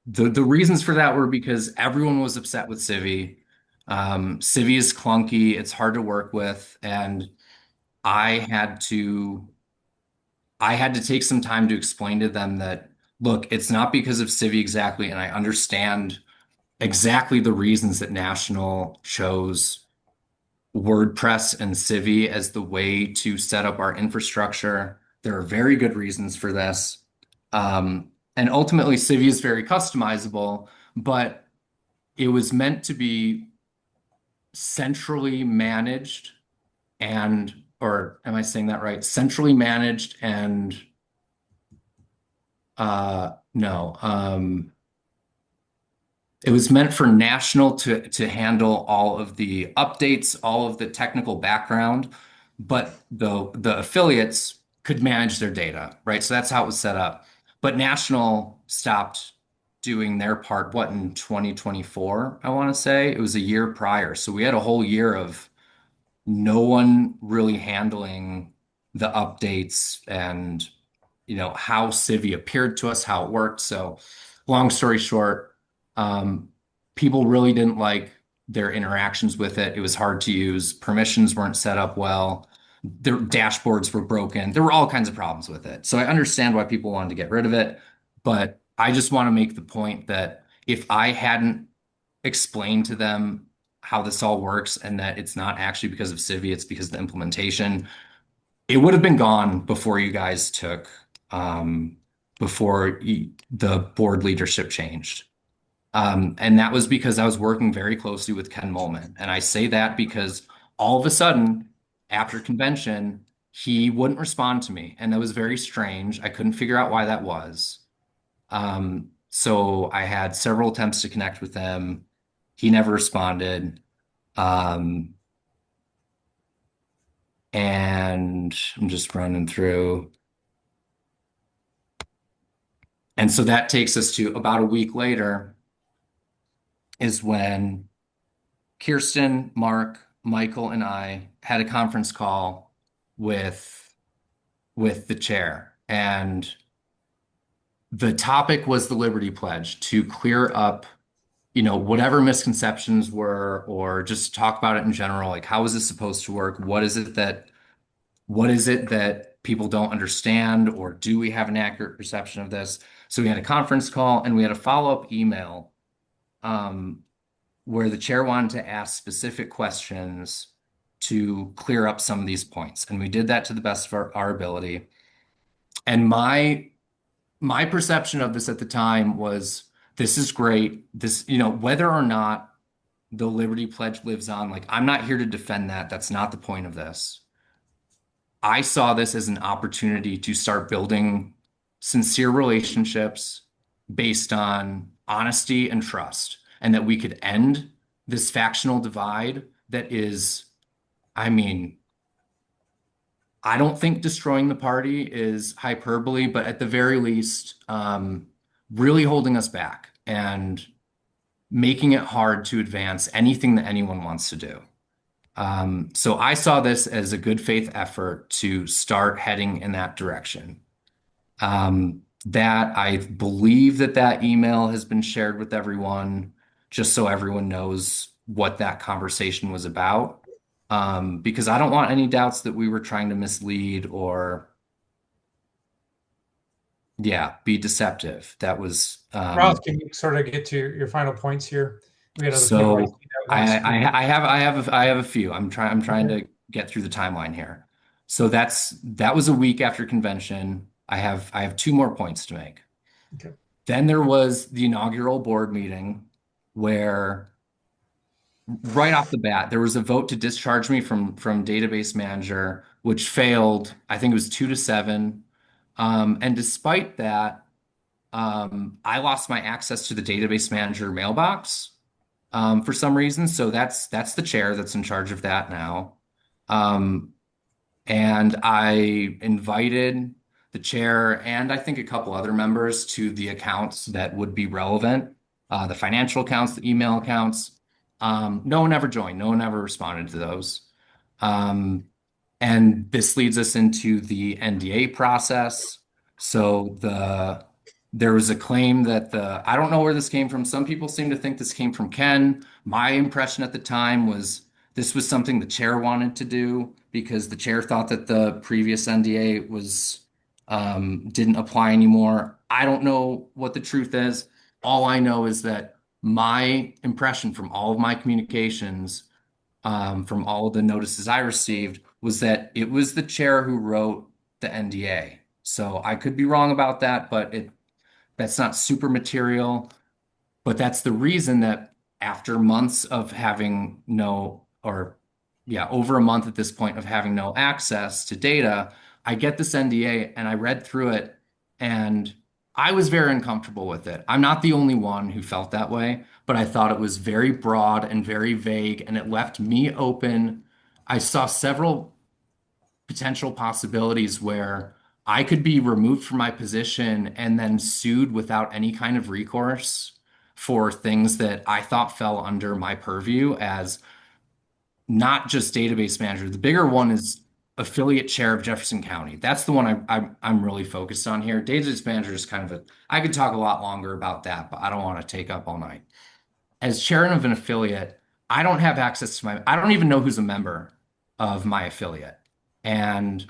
the reasons for that were because everyone was upset with Civi. Civi is clunky, it's hard to work with, and I had to take some time to explain to them that, look, it's not because of Civi exactly, and I understand exactly the reasons that National chose WordPress and Civi as the way to set up our infrastructure. There are very good reasons for this. And ultimately, Civi is very customizable, but it was meant to be centrally managed or am I saying that right? Centrally managed and no. It was meant for National to handle all of the updates, all of the technical background, but the affiliates could manage their data, right? So that's how it was set up. But National stopped doing their part, in 2024, I want to say. It was a year prior. So we had a whole year of no one really handling the updates and, how Civi appeared to us, how it worked. So long story short, people really didn't like their interactions with it. It was hard to use. Permissions weren't set up well. Their dashboards were broken. There were all kinds of problems with it. So I understand why people wanted to get rid of it, but I just want to make the point that if I hadn't explained to them how this all works and that it's not actually because of Civi, it's because of the implementation, it would have been gone before you guys took, the board leadership changed. And that was because I was working very closely with Ken Molman. And I say that because all of a sudden, after convention, he wouldn't respond to me. And that was very strange. I couldn't figure out why that was. So I had several attempts to connect with him. He never responded. And I'm just running through. And so that takes us to about a week later is when Kirsten, Mark, Michael, and I had a conference call with the chair. And the topic was the Liberty Pledge, to clear up, whatever misconceptions were, or just talk about it in general. Like, how is this supposed to work? What is it that people don't understand, or do we have an accurate perception of this? So we had a conference call and we had a follow-up email where the chair wanted to ask specific questions to clear up some of these points. And we did that to the best of our ability. And my perception of this at the time was, this is great. This, whether or not the Liberty Pledge lives on, like, I'm not here to defend that. That's not the point of this. I saw this as an opportunity to start building sincere relationships based on honesty and trust, and that we could end this factional divide that is, I don't think destroying the party is hyperbole, but at the very least, really holding us back and making it hard to advance anything that anyone wants to do. So I saw this as a good faith effort to start heading in that direction. That I believe that email has been shared with everyone, just so everyone knows what that conversation was about. Because I don't want any doubts that we were trying to mislead or, be deceptive. That was, Ralph, can you sort of get to your final points here? We had other so people that I have a few. I'm trying Okay. to get through the timeline here. So that was a week after convention. I have two more points to make. Okay. Then there was the inaugural board meeting where right off the bat, there was a vote to discharge me from database manager, which failed. I think it was 2-7. And despite that, I lost my access to the database manager mailbox for some reason. So that's the chair that's in charge of that now. And I invited the chair and I think a couple other members to the accounts that would be relevant, the financial accounts, the email accounts. No one ever joined. No one ever responded to those. And this leads us into the NDA process. So there was a claim that I don't know where this came from. Some people seem to think this came from Ken. My impression at the time was this was something the chair wanted to do because the chair thought that the previous NDA was didn't apply anymore. I don't know what the truth is. All I know is that my impression from all of my communications, from all of the notices I received, was that it was the chair who wrote the NDA. So I could be wrong about that, but that's not super material. But that's the reason that after months of having over a month at this point of having no access to data, I get this NDA and I read through it and I was very uncomfortable with it. I'm not the only one who felt that way, but I thought it was very broad and very vague and it left me open. I saw several potential possibilities where I could be removed from my position and then sued without any kind of recourse for things that I thought fell under my purview as not just database manager. The bigger one is affiliate chair of Jefferson County. That's the one I'm really focused on here. Database manager is kind of I could talk a lot longer about that, but I don't want to take up all night. As chair of an affiliate, I don't have access to I don't even know who's a member of my affiliate. And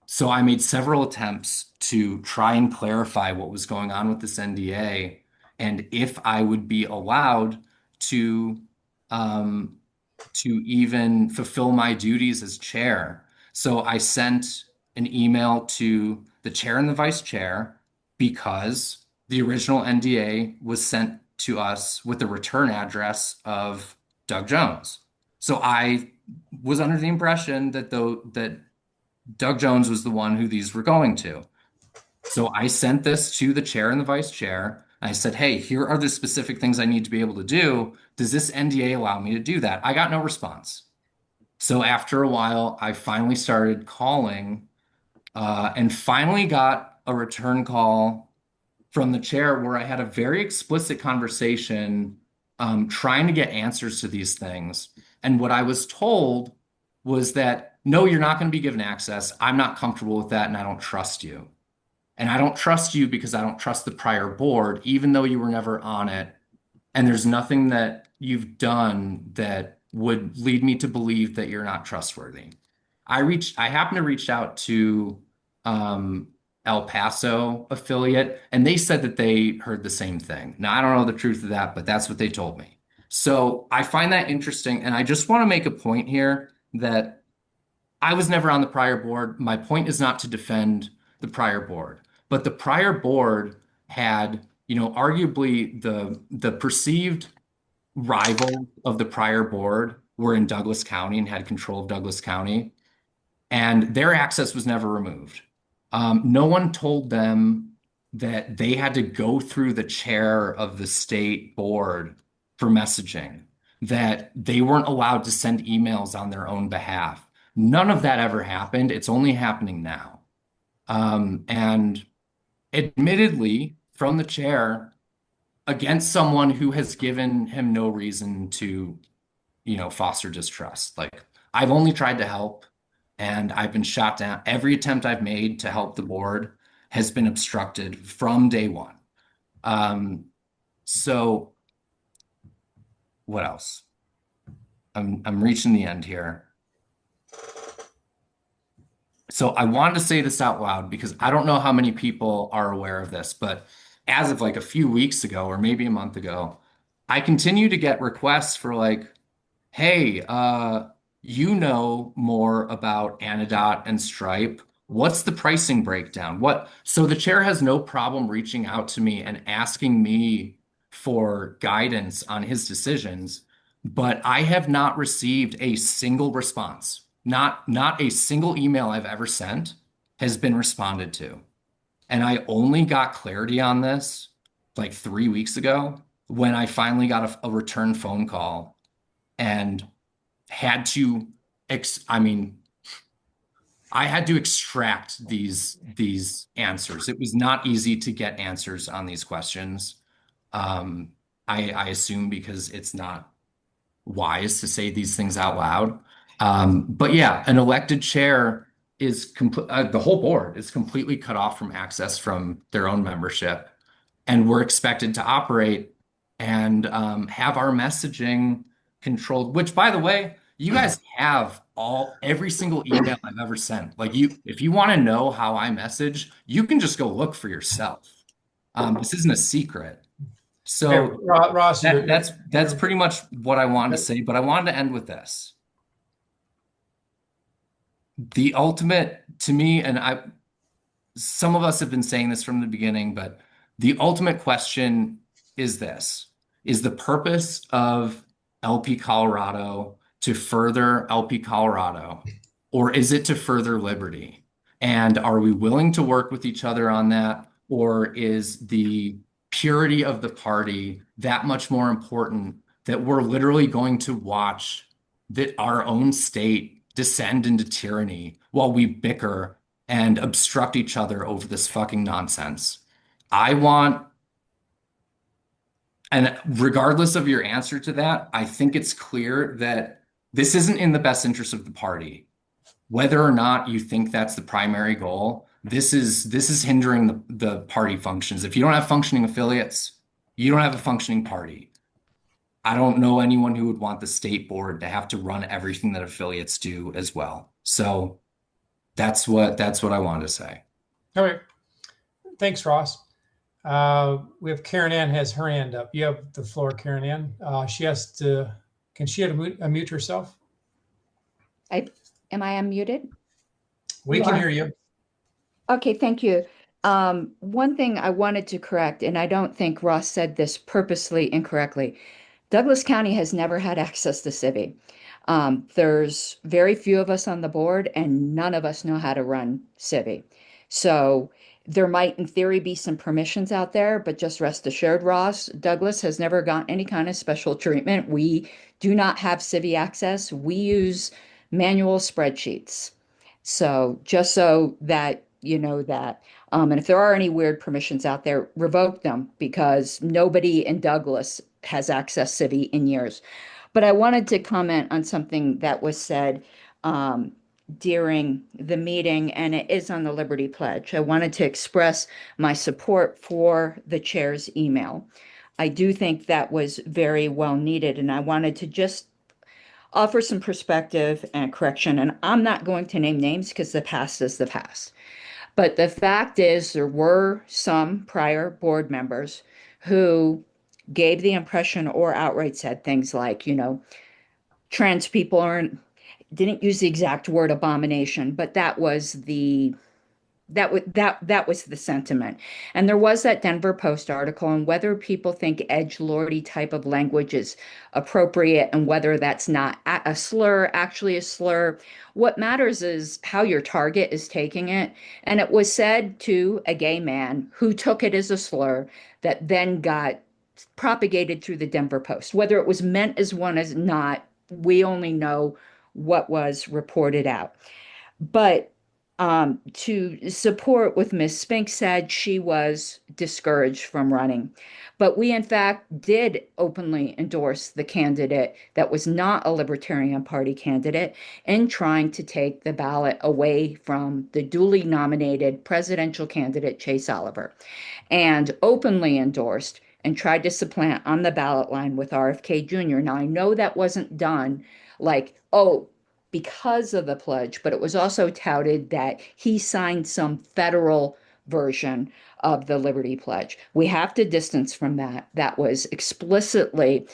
so I made several attempts to try and clarify what was going on with this NDA and if I would be allowed to to even fulfill my duties as chair. So I sent an email to the chair and the vice chair because the original NDA was sent to us with the return address of Doug Jones. So I was under the impression that that Doug Jones was the one who these were going to. So I sent this to the chair and the vice chair. I said, hey, here are the specific things I need to be able to do. Does this NDA allow me to do that? I got no response. So after a while, I finally started calling and finally got a return call from the chair where I had a very explicit conversation trying to get answers to these things. And what I was told was that, no, you're not going to be given access. I'm not comfortable with that and I don't trust you. And I don't trust you because I don't trust the prior board, even though you were never on it. And there's nothing that you've done that would lead me to believe that you're not trustworthy. I happened to reach out to El Paso affiliate, and they said that they heard the same thing. Now, I don't know the truth of that, but that's what they told me. So I find that interesting. And I just want to make a point here that I was never on the prior board. My point is not to defend the prior board, but the prior board had, arguably the perceived rival of the prior board were in Douglas County and had control of Douglas County, and their access was never removed. No one told them that they had to go through the chair of the state board for messaging, that they weren't allowed to send emails on their own behalf. None of that ever happened. It's only happening now. And admittedly, from the chair, against someone who has given him no reason to, foster distrust. Like, I've only tried to help and I've been shot down. Every attempt I've made to help the board has been obstructed from day one. So what else? I'm reaching the end here. So I wanted to say this out loud because I don't know how many people are aware of this, but as of like a few weeks ago or maybe a month ago, I continue to get requests for like, hey, you know more about Anodot and Stripe. What's the pricing breakdown? So the chair has no problem reaching out to me and asking me for guidance on his decisions, but I have not received a single response. Not a single email I've ever sent has been responded to. And I only got clarity on this like 3 weeks ago when I finally got a return phone call and had to, I had to extract these answers. It was not easy to get answers on these questions. I assume because it's not wise to say these things out loud. But yeah, an elected chair is the whole board is completely cut off from access from their own membership. And we're expected to operate and have our messaging controlled, which by the way, you guys have every single email I've ever sent. Like if you want to know how I message, you can just go look for yourself. This isn't a secret. So Hey, Ross, that's pretty much what I wanted to say, but I wanted to end with this. The ultimate to me, and some of us have been saying this from the beginning, but the ultimate question is this: is the purpose of LP Colorado to further LP Colorado, or is it to further liberty? And are we willing to work with each other on that? Or is the purity of the party that much more important that we're literally going to watch that our own state descend into tyranny while we bicker and obstruct each other over this fucking nonsense? And regardless of your answer to that, I think it's clear that this isn't in the best interest of the party. Whether or not you think that's the primary goal, this is hindering the party functions. If you don't have functioning affiliates, you don't have a functioning party. I don't know anyone who would want the state board to have to run everything that affiliates do as well. So that's what I wanted to say. All right. Thanks, Ross. We have Karen Ann has her hand up. You have the floor, Karen Ann. She has to Can she unmute herself? Am I unmuted? We You can are. hear you. Okay, thank you. One thing I wanted to correct, and I don't think Ross said this purposely incorrectly. Douglas County has never had access to Civi. There's very few of us on the board, and none of us know how to run Civi. So there might, in theory, be some permissions out there, but just rest assured, Ross, Douglas has never gotten any kind of special treatment. We do not have Civi access. We use manual spreadsheets. So just so that you know that. And if there are any weird permissions out there, revoke them because nobody in Douglas has access Civi in years. But I wanted to comment on something that was said during the meeting, and it is on the Liberty Pledge. I wanted to express my support for the chair's email. I do think that was very well needed, and I wanted to just offer some perspective and correction. And I'm not going to name names because the past is the past. But the fact is, there were some prior board members who gave the impression or outright said things like, trans people aren't, didn't use the exact word abomination, but that was the sentiment. And there was that Denver Post article on whether people think edgelordy type of language is appropriate and whether that's not a slur, actually a slur. What matters is how your target is taking it. And it was said to a gay man who took it as a slur that then got propagated through the Denver Post. Whether it was meant as one as not, we only know what was reported out. But to support what Ms. Spink said, she was discouraged from running. But we, in fact, did openly endorse the candidate that was not a Libertarian Party candidate in trying to take the ballot away from the duly nominated presidential candidate, Chase Oliver, and openly endorsed and tried to supplant on the ballot line with RFK Jr. Now, I know that wasn't done like, oh, because of the pledge, but it was also touted that he signed some federal version of the Liberty Pledge. We have to distance from that. That was explicitly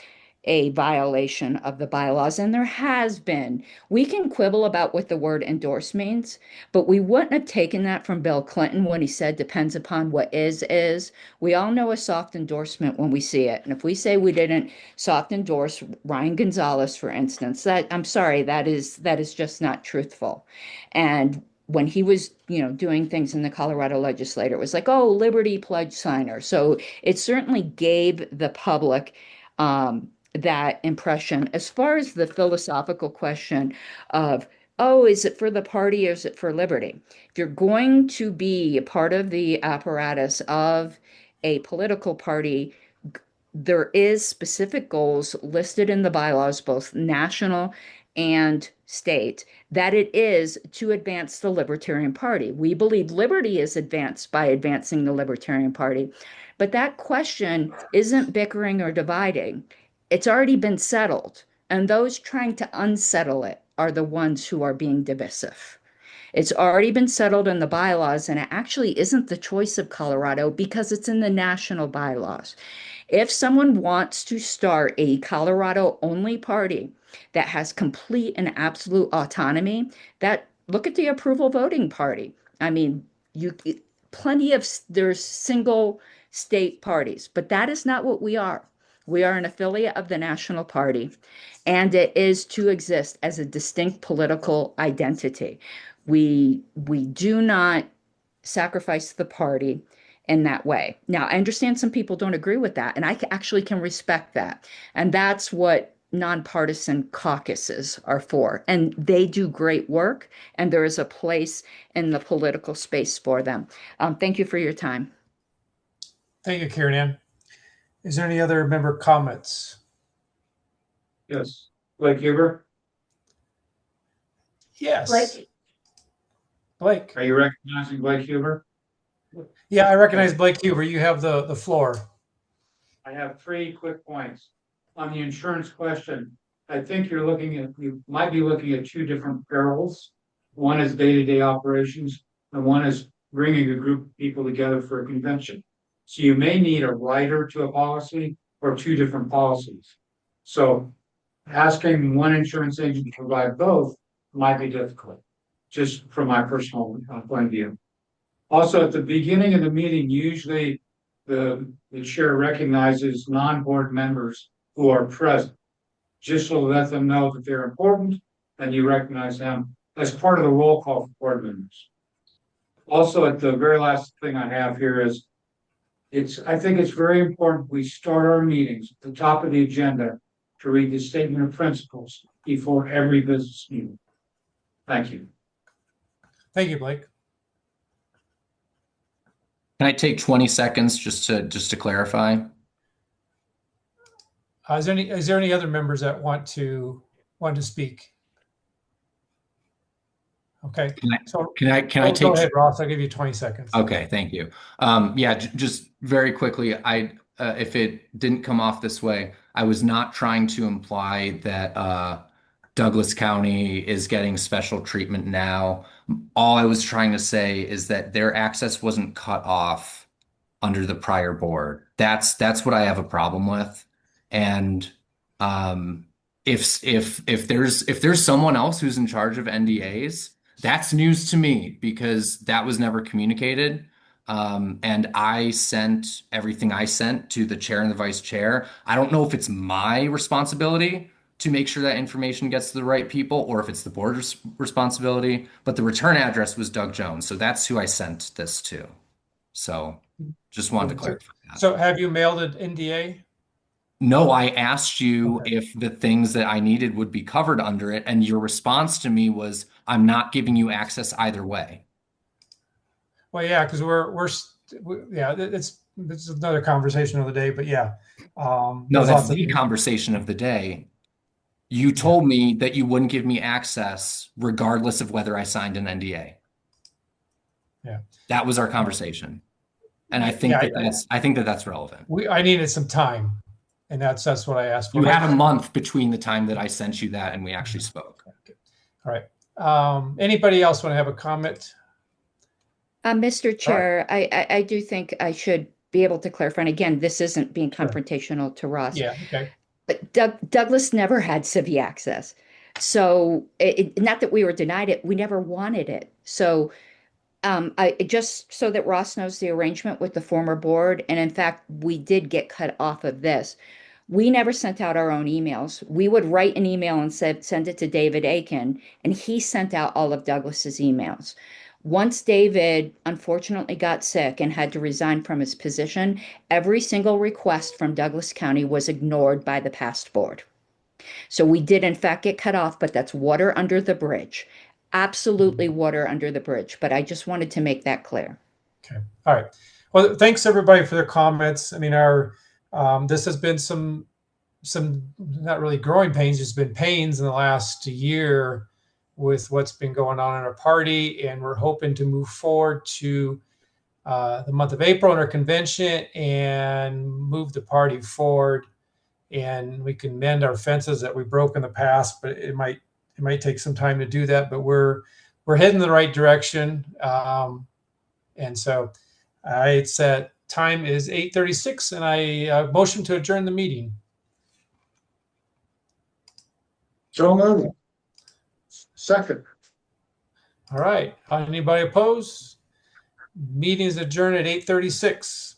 a violation of the bylaws, and there has been. We can quibble about what the word endorse means, but we wouldn't have taken that from Bill Clinton when he said depends upon what is. We all know a soft endorsement when we see it. And if we say we didn't soft endorse Ryan Gonzalez, for instance, I'm sorry, that is just not truthful. And when he was, doing things in the Colorado legislature, it was like, oh, Liberty Pledge signer. So it certainly gave the public that impression. As far as the philosophical question of, oh, is it for the party or is it for liberty? If you're going to be a part of the apparatus of a political party, there is specific goals listed in the bylaws, both national and state, that it is to advance the Libertarian Party. We believe liberty is advanced by advancing the Libertarian Party. But that question isn't bickering or dividing. It's already been settled. And those trying to unsettle it are the ones who are being divisive. It's already been settled in the bylaws, and it actually isn't the choice of Colorado because it's in the national bylaws. If someone wants to start a Colorado-only party that has complete and absolute autonomy, look at the approval voting party. I mean, there's single state parties, but that is not what we are. We are an affiliate of the national party, and it is to exist as a distinct political identity. We do not sacrifice the party in that way. Now, I understand some people don't agree with that, and I actually can respect that. And that's what nonpartisan caucuses are for. And they do great work, and there is a place in the political space for them. Thank you for your time. Thank you, Karen Ann. Is there any other member comments? Yes, Blake Huber, Yes. Blake. Blake. are you recognizing Blake Huber? Yeah, I recognize Blake Huber. You have the floor. I have 3 quick points. On the insurance question, I think you might be looking at 2 different perils. One is day-to-day operations, and one is bringing a group of people together for a convention. So you may need a writer to a policy or 2 different policies. So asking one insurance agent to provide both might be difficult, just from my personal point of view. Also, at the beginning of the meeting, usually the chair recognizes non-board members who are present, just to let them know that they're important and you recognize them as part of the roll call for board members. Also, at the very last thing I have here is, I think it's very important we start our meetings at the top of the agenda to read the statement of principles before every business meeting. Thank you. Thank you, Blake. Can I take 20 seconds just to clarify? Is there any other members that want to speak? Okay. Can I Go take ahead, Ross. I'll give you 20 seconds. Okay, thank you. Yeah, just very quickly, if it didn't come off this way, I was not trying to imply that Douglas County is getting special treatment now. All I was trying to say is that their access wasn't cut off under the prior board. That's what I have a problem with. And if there's someone else who's in charge of NDAs, that's news to me because that was never communicated. And I sent everything I sent to the chair and the vice chair. I don't know if it's my responsibility to make sure that information gets to the right people or if it's the board's responsibility, but the return address was Doug Jones. So that's who I sent this to. So just wanted to clarify that. So have you mailed an NDA? No, I asked you if the things that I needed would be covered under it. And your response to me was, I'm not giving you access either way. Well, yeah, because it's another conversation of the day, but yeah. No, there's that's lots of- the conversation of the day. You told me that you wouldn't give me access regardless of whether I signed an NDA. Yeah. That was our conversation. And I think that's relevant. I needed some time, and that's what I asked for. You had a month between the time that I sent you that and we actually spoke. All right. Anybody else want to have a comment? Mr. Chair, I do think I should be able to clarify. And again, this isn't being confrontational to Ross. Yeah, okay. But Douglas never had Civi access. So not that we were denied it, we never wanted it. So just so that Ross knows the arrangement with the former board, and in fact, we did get cut off of this. We never sent out our own emails. We would write an email and send it to David Aiken, and he sent out all of Douglas's emails. Once David unfortunately got sick and had to resign from his position, every single request from Douglas County was ignored by the past board. So we did in fact get cut off, but that's water under the bridge. Absolutely water under the bridge. But I just wanted to make that clear. Okay. All right. Well, thanks everybody for their comments. I mean, this has been some not really growing pains, it's been pains in the last year with what's been going on in our party, and we're hoping to move forward to the month of April in our convention and move the party forward, and we can mend our fences that we broke in the past, but it might take some time to do that, but we're heading in the right direction. And so it's time is 8:36, and I motion to adjourn the meeting. So moved. Second. All right. Anybody opposed? Meeting is adjourned at 8:36.